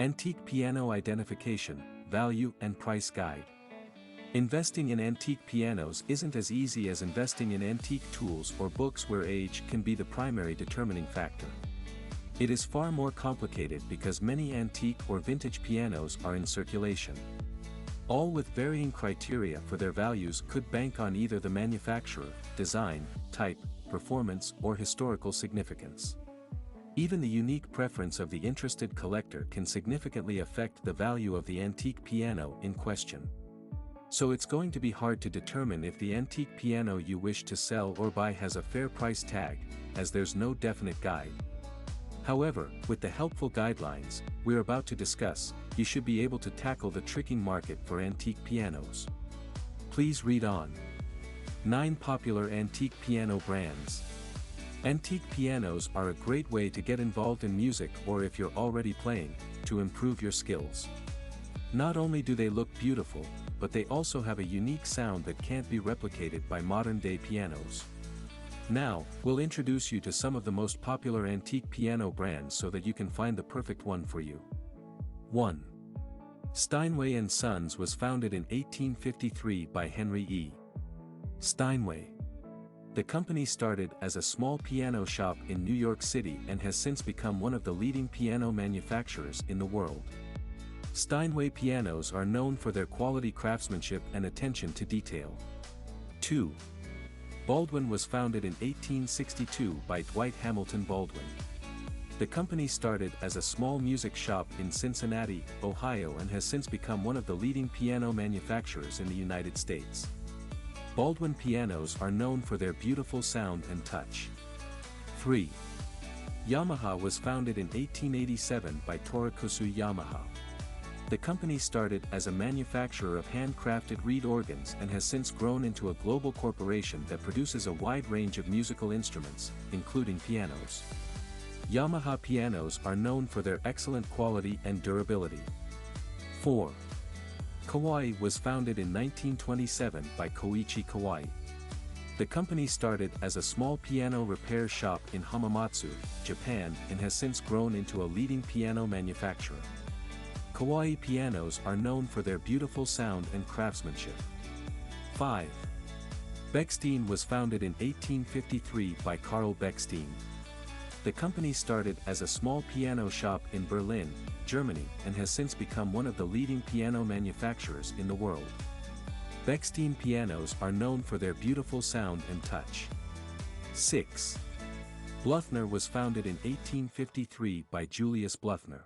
Antique Piano Identification, Value and Price Guide. Investing in antique pianos isn't as easy as investing in antique tools or books where age can be the primary determining factor. It is far more complicated because many antique or vintage pianos are in circulation. All with varying criteria for their values could bank on either the manufacturer, design, type, performance or historical significance. Even the unique preference of the interested collector can significantly affect the value of the antique piano in question. So it's going to be hard to determine if the antique piano you wish to sell or buy has a fair price tag, as there's no definite guide. However, with the helpful guidelines we're about to discuss, you should be able to tackle the tricking market for antique pianos. Please read on. 9 Popular Antique Piano Brands. Antique pianos are a great way to get involved in music or if you're already playing, to improve your skills. Not only do they look beautiful, but they also have a unique sound that can't be replicated by modern-day pianos. Now, we'll introduce you to some of the most popular antique piano brands so that you can find the perfect one for you. 1. Steinway & Sons was founded in 1853 by Henry E. Steinway. The company started as a small piano shop in New York City and has since become one of the leading piano manufacturers in the world. Steinway pianos are known for their quality craftsmanship and attention to detail. 2. Baldwin was founded in 1862 by Dwight Hamilton Baldwin. The company started as a small music shop in Cincinnati, Ohio and has since become one of the leading piano manufacturers in the United States. Baldwin pianos are known for their beautiful sound and touch. 3. Yamaha was founded in 1887 by Torikusu Yamaha. The company started as a manufacturer of handcrafted reed organs and has since grown into a global corporation that produces a wide range of musical instruments, including pianos. Yamaha pianos are known for their excellent quality and durability. 4. Kawai was founded in 1927 by Koichi Kawai. The company started as a small piano repair shop in Hamamatsu, Japan and has since grown into a leading piano manufacturer. Kawai pianos are known for their beautiful sound and craftsmanship. 5. Bechstein was founded in 1853 by Carl Bechstein. The company started as a small piano shop in Berlin, Germany and has since become one of the leading piano manufacturers in the world. Bechstein pianos are known for their beautiful sound and touch. 6. Bluthner was founded in 1853 by Julius Bluthner.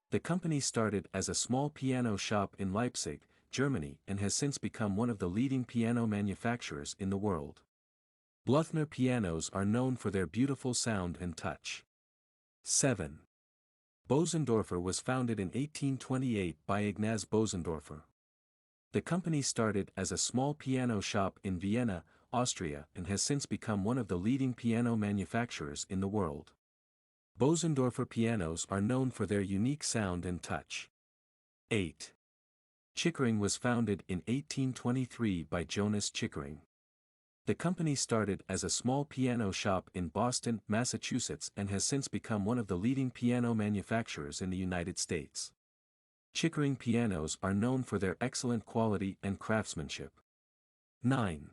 The company started as a small piano shop in Leipzig, Germany and has since become one of the leading piano manufacturers in the world. Bluthner pianos are known for their beautiful sound and touch. 7. Bosendorfer was founded in 1828 by Ignaz Bosendorfer. The company started as a small piano shop in Vienna, Austria and has since become one of the leading piano manufacturers in the world. Bosendorfer pianos are known for their unique sound and touch. 8. Chickering was founded in 1823 by Jonas Chickering. The company started as a small piano shop in Boston, Massachusetts and has since become one of the leading piano manufacturers in the United States. Chickering pianos are known for their excellent quality and craftsmanship. 9.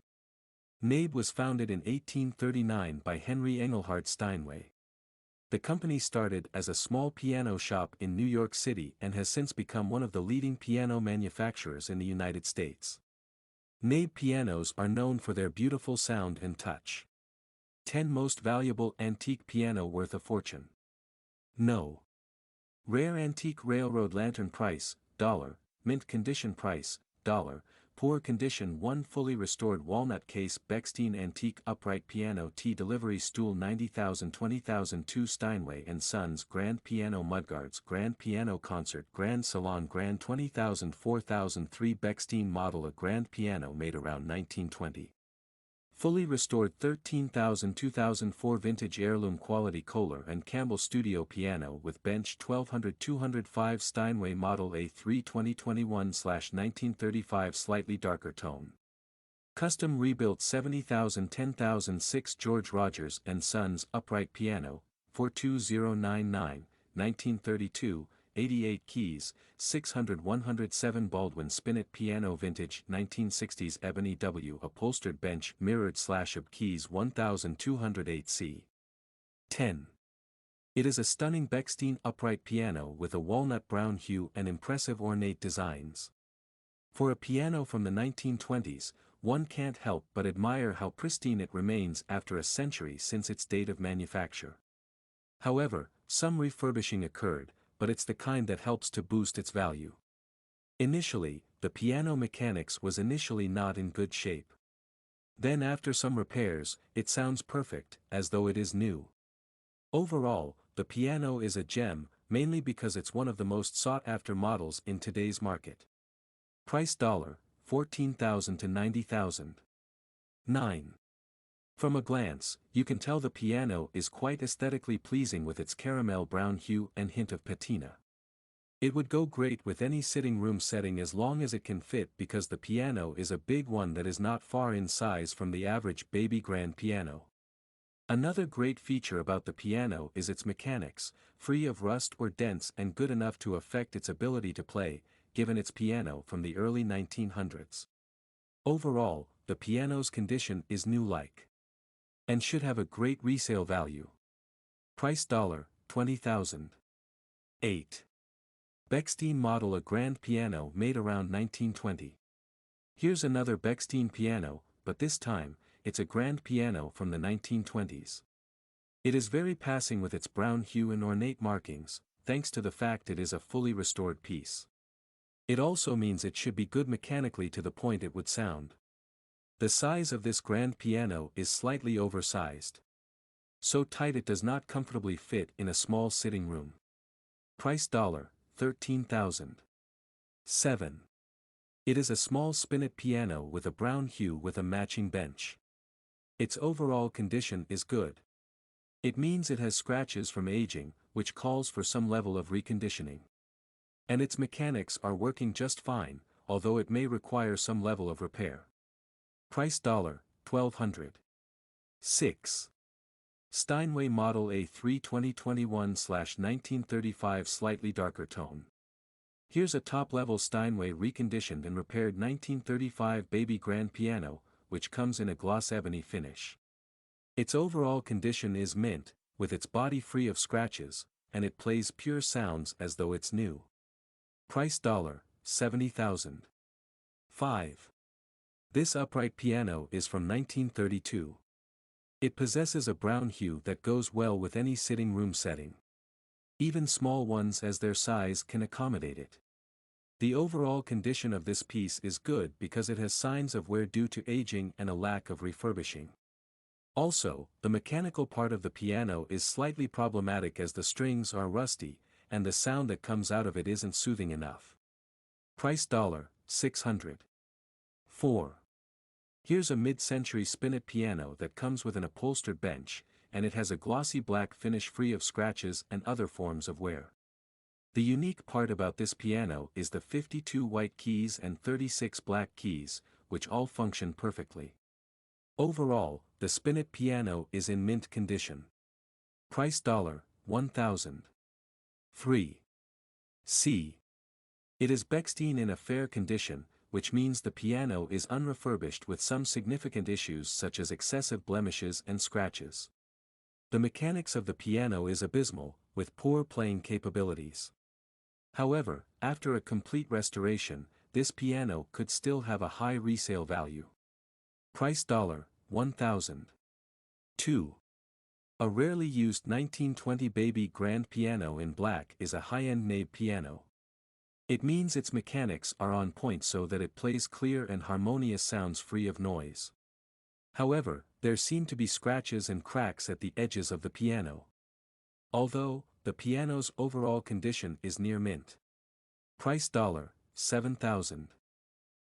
Nabe was founded in 1839 by Henry Engelhard Steinway. The company started as a small piano shop in New York City and has since become one of the leading piano manufacturers in the United States. Nabe pianos are known for their beautiful sound and touch. 10 Most Valuable Antique Piano Worth a Fortune. No. Rare Antique Railroad Lantern Price, $. Mint Condition Price, $. Poor Condition 1 Fully Restored Walnut Case Bechstein Antique Upright Piano T Delivery Stool 90,000 20,000 2 Steinway & Sons Grand Piano Mudguards Grand Piano Concert Grand Salon Grand 20,000 4003 Bechstein Model A grand piano made around 1920. Fully restored 13,000 2004 Vintage Heirloom Quality Kohler & Campbell Studio Piano with Bench 1200 205 Steinway Model A3 2021/1935 Slightly darker tone. Custom rebuilt 70,000 10,006 George Rogers & Sons Upright Piano, 42099, 1932, 88 keys, 600-107 Baldwin Spinet piano vintage 1960s ebony W upholstered bench mirrored/up keys 1208C. 10. It is a stunning Bechstein upright piano with a walnut brown hue and impressive ornate designs. For a piano from the 1920s, one can't help but admire how pristine it remains after a century since its date of manufacture. However, some refurbishing occurred, but it's the kind that helps to boost its value. Initially, the piano mechanics was initially not in good shape. Then after some repairs, it sounds perfect, as though it is new. Overall, the piano is a gem, mainly because it's one of the most sought-after models in today's market. Price $14,000 to $90,000. 9. From a glance, you can tell the piano is quite aesthetically pleasing with its caramel brown hue and hint of patina. It would go great with any sitting room setting as long as it can fit because the piano is a big one that is not far in size from the average baby grand piano. Another great feature about the piano is its mechanics, free of rust or dents and good enough to affect its ability to play, given its piano from the early 1900s. Overall, the piano's condition is new-like. And should have a great resale value. Price $20,000. 8. Bechstein model a grand piano made around 1920. Here's another Bechstein piano, but this time, it's a grand piano from the 1920s. It is very passing with its brown hue and ornate markings, thanks to the fact it is a fully restored piece. It also means it should be good mechanically to the point it would sound. The size of this grand piano is slightly oversized. So tight it does not comfortably fit in a small sitting room. Price $13,000. 7. It is a small spinet piano with a brown hue with a matching bench. Its overall condition is good. It means it has scratches from aging, which calls for some level of reconditioning. And its mechanics are working just fine, although it may require some level of repair. Price $1,200. 6. Steinway Model A3 2021/1935 slightly darker tone. Here's a top-level Steinway reconditioned and repaired 1935 baby grand piano, which comes in a gloss ebony finish. Its overall condition is mint, with its body free of scratches, and it plays pure sounds as though it's new. Price $70,000. 5. This upright piano is from 1932. It possesses a brown hue that goes well with any sitting room setting. Even small ones as their size can accommodate it. The overall condition of this piece is good because it has signs of wear due to aging and a lack of refurbishing. Also, the mechanical part of the piano is slightly problematic as the strings are rusty, and the sound that comes out of it isn't soothing enough. Price $600. 4. Here's a mid-century spinet piano that comes with an upholstered bench, and it has a glossy black finish free of scratches and other forms of wear. The unique part about this piano is the 52 white keys and 36 black keys, which all function perfectly. Overall, the spinet piano is in mint condition. Price $1,000. 3. C. It is Bechstein in a fair condition, which means the piano is unrefurbished with some significant issues such as excessive blemishes and scratches. The mechanics of the piano is abysmal, with poor playing capabilities. However, after a complete restoration, this piano could still have a high resale value. Price $1,000. 2. A rarely used 1920 baby grand piano in black is a high-end Nave piano. It means its mechanics are on point so that it plays clear and harmonious sounds free of noise. However, there seem to be scratches and cracks at the edges of the piano. Although, the piano's overall condition is near mint. Price $7,000.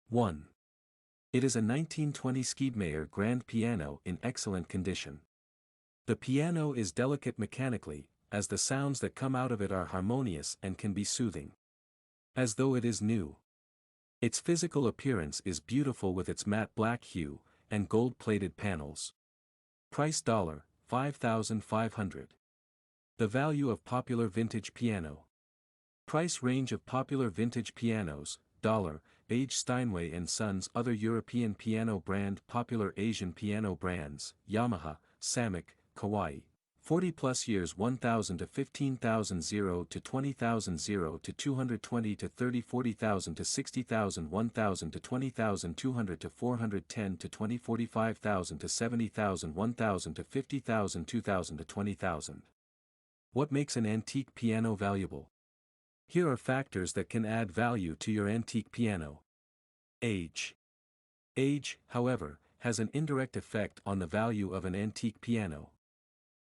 1. It is a 1920 Schiedmayer grand piano in excellent condition. The piano is delicate mechanically, as the sounds that come out of it are harmonious and can be soothing. As though it is new. Its physical appearance is beautiful with its matte black hue, and gold-plated panels. Price $5,500. The value of popular vintage piano. Price range of popular vintage pianos, age Steinway and Sons. Other European piano brand. Popular Asian piano brands, Yamaha, Samick, Kawai. 40 plus years 1,000 to 15,000 0 to 20,000 0 to 220 to 30 40,000 to 60,000 1,000 to 20,000 200 to 410 to 20 45,000 to 70,000 1,000 to 50,000 2,000 to 20,000. What makes an antique piano valuable? Here are factors that can add value to your antique piano. Age. Age, however, has an indirect effect on the value of an antique piano.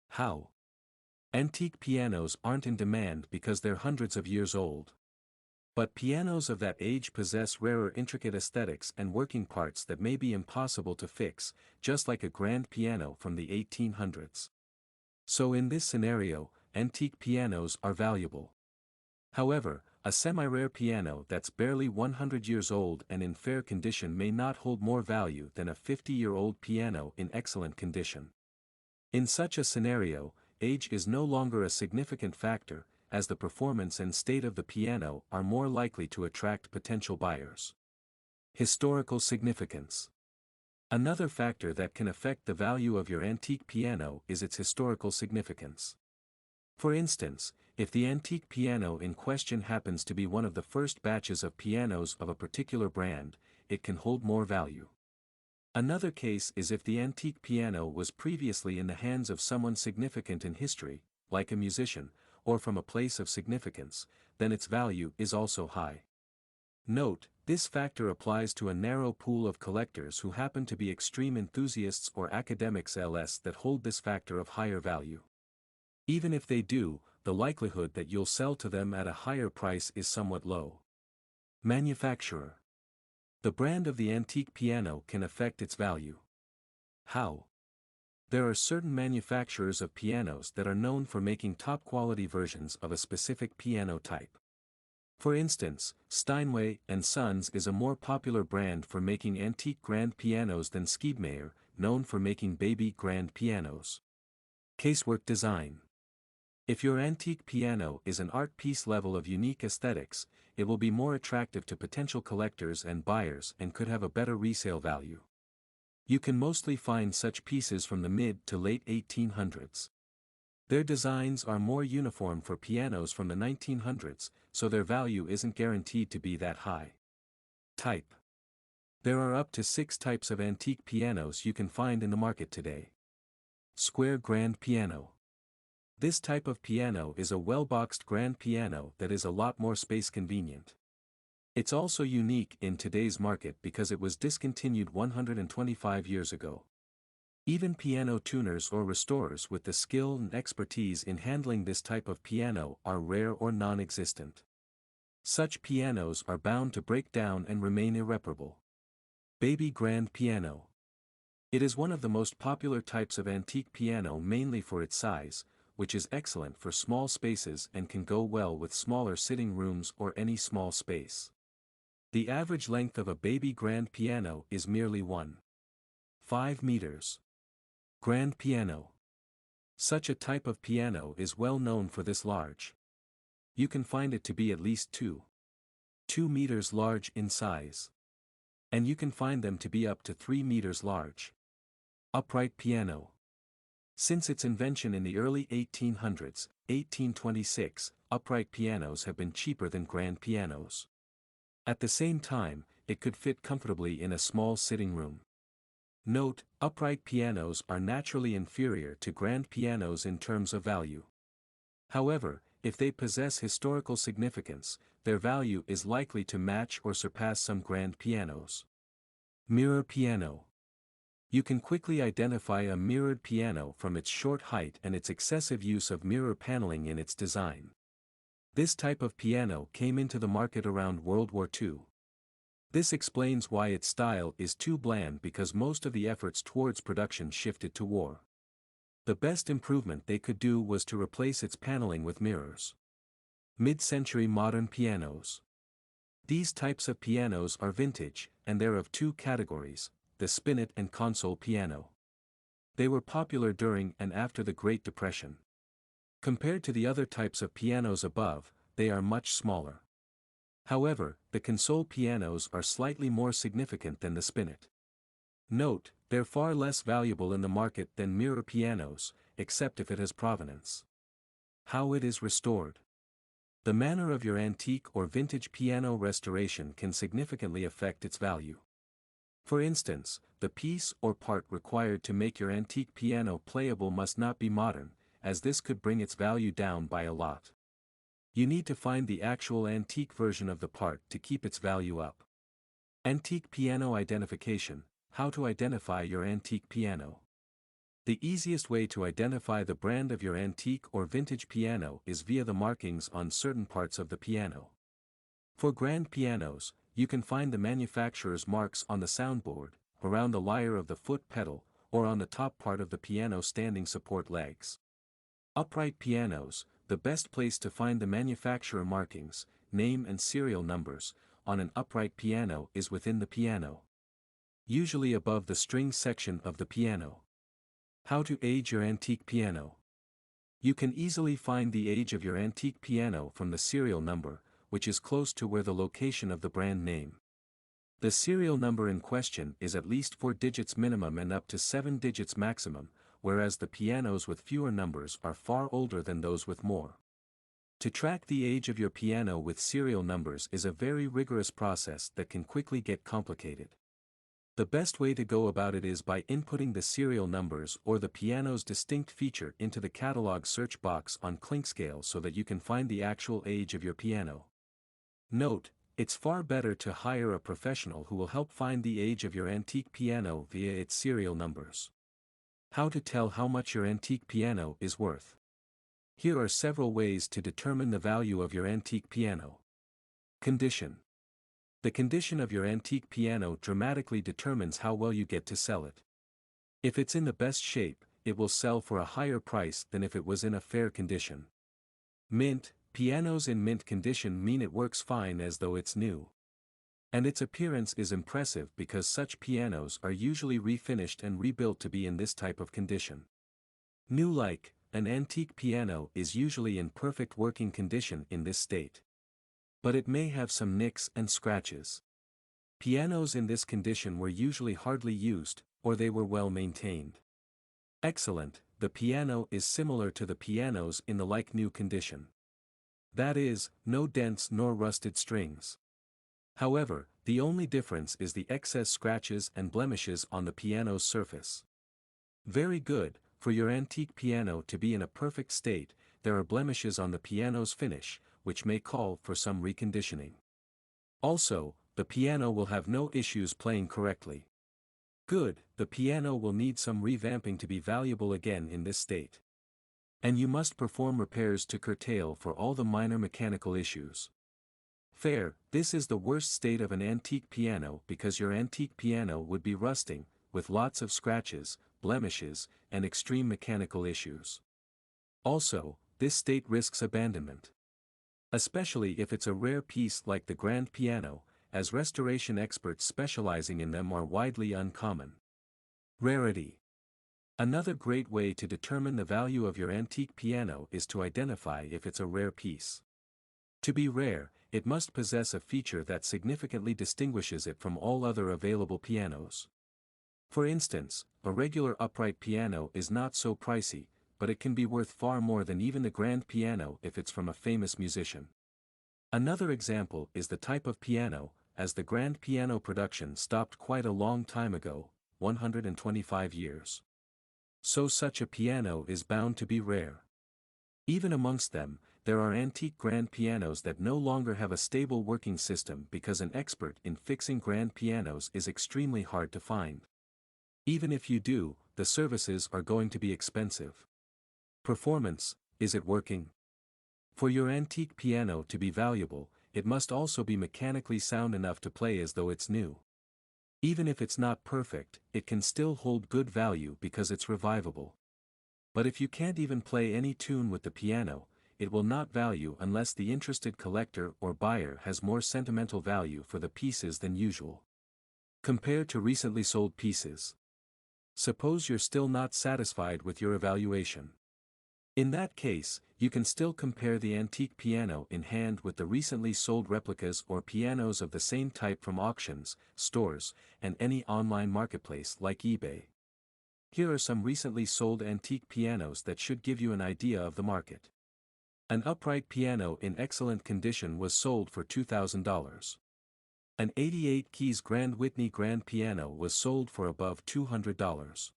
How? Antique pianos aren't in demand because they're hundreds of years old. But pianos of that age possess rarer intricate aesthetics and working parts that may be impossible to fix, just like a grand piano from the 1800s. So in this scenario, antique pianos are valuable. However, a semi-rare piano that's barely 100 years old and in fair condition may not hold more value than a 50-year-old piano in excellent condition. In such a scenario, age is no longer a significant factor, as the performance and state of the piano are more likely to attract potential buyers. Historical significance. Another factor that can affect the value of your antique piano is its historical significance. For instance, if the antique piano in question happens to be one of the first batches of pianos of a particular brand, it can hold more value. Another case is if the antique piano was previously in the hands of someone significant in history, like a musician, or from a place of significance, then its value is also high. Note, this factor applies to a narrow pool of collectors who happen to be extreme enthusiasts or academics ls that hold this factor of higher value. Even if they do, the likelihood that you'll sell to them at a higher price is somewhat low. Manufacturer. The brand of the antique piano can affect its value. How? There are certain manufacturers of pianos that are known for making top-quality versions of a specific piano type. For instance, Steinway and Sons is a more popular brand for making antique grand pianos than Schiedmayer, known for making baby grand pianos. Casework design. If your antique piano is an art piece level of unique aesthetics, it will be more attractive to potential collectors and buyers and could have a better resale value. You can mostly find such pieces from the mid to late 1800s. Their designs are more uniform for pianos from the 1900s, so their value isn't guaranteed to be that high. Type. There are up to 6 types of antique pianos you can find in the market today. Square grand piano. This type of piano is a well-boxed grand piano that is a lot more space convenient. It's also unique in today's market because it was discontinued 125 years ago. Even piano tuners or restorers with the skill and expertise in handling this type of piano are rare or non-existent. Such pianos are bound to break down and remain irreparable. Baby grand piano. It is one of the most popular types of antique piano mainly for its size, which is excellent for small spaces and can go well with smaller sitting rooms or any small space. The average length of a baby grand piano is merely 1.5 meters. Grand piano. Such a type of piano is well known for this large. You can find it to be at least 2 meters large in size. And you can find them to be up to 3 meters large. Upright piano. Since its invention in the early 1800s, 1826, upright pianos have been cheaper than grand pianos. At the same time, it could fit comfortably in a small sitting room. Note, upright pianos are naturally inferior to grand pianos in terms of value. However, if they possess historical significance, their value is likely to match or surpass some grand pianos. Mirror piano. You can quickly identify a mirrored piano from its short height and its excessive use of mirror paneling in its design. This type of piano came into the market around World War II. This explains why its style is too bland because most of the efforts towards production shifted to war. The best improvement they could do was to replace its paneling with mirrors. Mid-century modern pianos. These types of pianos are vintage, and they're of 2 categories, the spinet and console piano. They were popular during and after the Great Depression. Compared to the other types of pianos above, they are much smaller. However, the console pianos are slightly more significant than the spinet. Note, they're far less valuable in the market than mirror pianos, except if it has provenance. How it is restored. The manner of your antique or vintage piano restoration can significantly affect its value. For instance, the piece or part required to make your antique piano playable must not be modern, as this could bring its value down by a lot. You need to find the actual antique version of the part to keep its value up. Antique piano identification: how to identify your antique piano. The easiest way to identify the brand of your antique or vintage piano is via the markings on certain parts of the piano. For grand pianos, you can find the manufacturer's marks on the soundboard, around the lyre of the foot pedal, or on the top part of the piano standing support legs. Upright pianos: the best place to find the manufacturer markings, name and serial numbers, on an upright piano is within the piano. Usually above the string section of the piano. How to age your antique piano. You can easily find the age of your antique piano from the serial number, which is close to where the location of the brand name. The serial number in question is at least 4 digits minimum and up to 7 digits maximum, whereas the pianos with fewer numbers are far older than those with more. To track the age of your piano with serial numbers is a very rigorous process that can quickly get complicated. The best way to go about it is by inputting the serial numbers or the piano's distinct feature into the catalog search box on Clinkscale so that you can find the actual age of your piano. Note, it's far better to hire a professional who will help find the age of your antique piano via its serial numbers. How to tell how much your antique piano is worth. Here are several ways to determine the value of your antique piano. Condition. The condition of your antique piano dramatically determines how well you get to sell it. If it's in the best shape, it will sell for a higher price than if it was in a fair condition. Mint. Pianos in mint condition mean it works fine as though it's new. And its appearance is impressive because such pianos are usually refinished and rebuilt to be in this type of condition. New. An antique piano is usually in perfect working condition in this state. But it may have some nicks and scratches. Pianos in this condition were usually hardly used, or they were well maintained. Excellent. The piano is similar to the pianos in the new condition. That is, no dents nor rusted strings. However, the only difference is the excess scratches and blemishes on the piano's surface. Very good. For your antique piano to be in a perfect state, there are blemishes on the piano's finish, which may call for some reconditioning. Also, the piano will have no issues playing correctly. Good. The piano will need some revamping to be valuable again in this state. And you must perform repairs to curtail for all the minor mechanical issues. Fair. This is the worst state of an antique piano because your antique piano would be rusting, with lots of scratches, blemishes, and extreme mechanical issues. Also, this state risks abandonment. Especially if it's a rare piece like the grand piano, as restoration experts specializing in them are widely uncommon. Rarity. Another great way to determine the value of your antique piano is to identify if it's a rare piece. To be rare, it must possess a feature that significantly distinguishes it from all other available pianos. For instance, a regular upright piano is not so pricey, but it can be worth far more than even the grand piano if it's from a famous musician. Another example is the type of piano, as the grand piano production stopped quite a long time ago, 125 years. So such a piano is bound to be rare. Even amongst them, there are antique grand pianos that no longer have a stable working system because an expert in fixing grand pianos is extremely hard to find. Even if you do, the services are going to be expensive. Performance: is it working? For your antique piano to be valuable, it must also be mechanically sound enough to play as though it's new. Even if it's not perfect, it can still hold good value because it's revivable. But if you can't even play any tune with the piano, it will not value unless the interested collector or buyer has more sentimental value for the pieces than usual. Compared to recently sold pieces. Suppose you're still not satisfied with your evaluation. In that case, you can still compare the antique piano in hand with the recently sold replicas or pianos of the same type from auctions, stores, and any online marketplace like eBay. Here are some recently sold antique pianos that should give you an idea of the market. An upright piano in excellent condition was sold for $2,000. An 88 keys Grand Whitney grand piano was sold for above $200.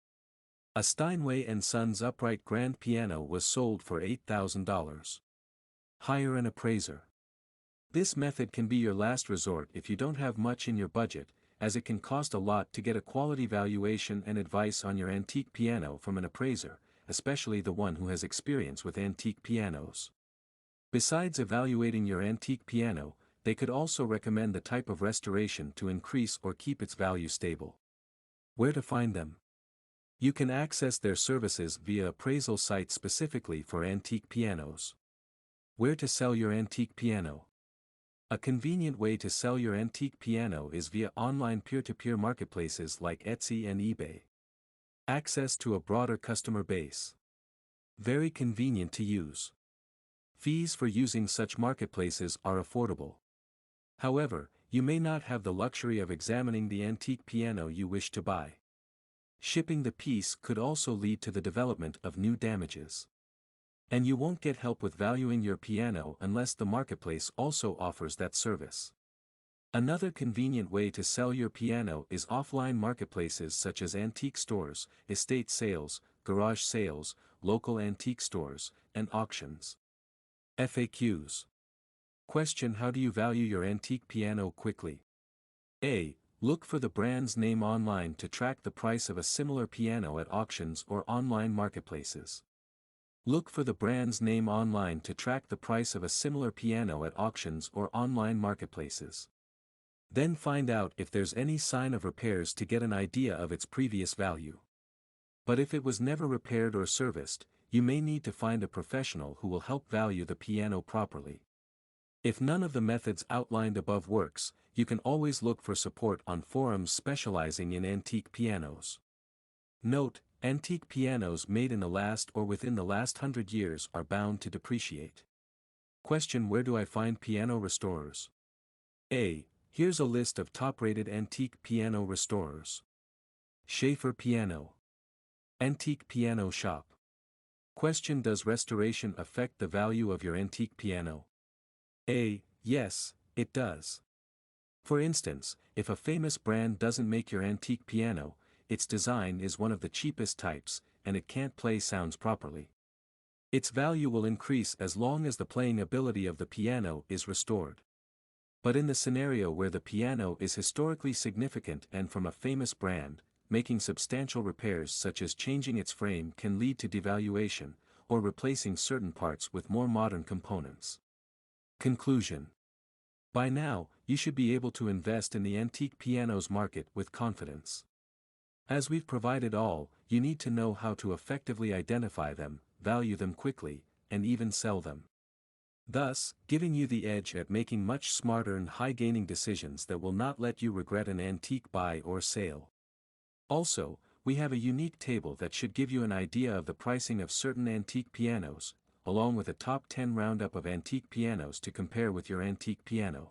A Steinway & Sons upright grand piano was sold for $8,000. Hire an appraiser. This method can be your last resort if you don't have much in your budget, as it can cost a lot to get a quality valuation and advice on your antique piano from an appraiser, especially the one who has experience with antique pianos. Besides evaluating your antique piano, they could also recommend the type of restoration to increase or keep its value stable. Where to find them? You can access their services via appraisal sites specifically for antique pianos. Where to sell your antique piano? A convenient way to sell your antique piano is via online peer-to-peer marketplaces like Etsy and eBay. Access to a broader customer base. Very convenient to use. Fees for using such marketplaces are affordable. However, you may not have the luxury of examining the antique piano you wish to buy. Shipping the piece could also lead to the development of new damages. And you won't get help with valuing your piano unless the marketplace also offers that service. Another convenient way to sell your piano is offline marketplaces such as antique stores, estate sales, garage sales, local antique stores, and auctions. FAQs. Question: how do you value your antique piano quickly? A. Look for the brand's name online to track the price of a similar piano at auctions or online marketplaces. Look for the brand's name online to track the price of a similar piano at auctions or online marketplaces. Then find out if there's any sign of repairs to get an idea of its previous value. But if it was never repaired or serviced, you may need to find a professional who will help value the piano properly. If none of the methods outlined above works, you can always look for support on forums specializing in antique pianos. Note: antique pianos made in the last or within the last 100 years are bound to depreciate. Question: where do I find piano restorers? A. Here's a list of top-rated antique piano restorers. Schaefer Piano. Antique Piano Shop. Question: does restoration affect the value of your antique piano? A. Yes, it does. For instance, if a famous brand doesn't make your antique piano, its design is one of the cheapest types, and it can't play sounds properly. Its value will increase as long as the playing ability of the piano is restored. But in the scenario where the piano is historically significant and from a famous brand, making substantial repairs such as changing its frame can lead to devaluation, or replacing certain parts with more modern components. Conclusion. By now, you should be able to invest in the antique pianos market with confidence. As we've provided all, you need to know how to effectively identify them, value them quickly, and even sell them. Thus, giving you the edge at making much smarter and high-gaining decisions that will not let you regret an antique buy or sale. Also, we have a unique table that should give you an idea of the pricing of certain antique pianos, along with a top 10 roundup of antique pianos to compare with your antique piano.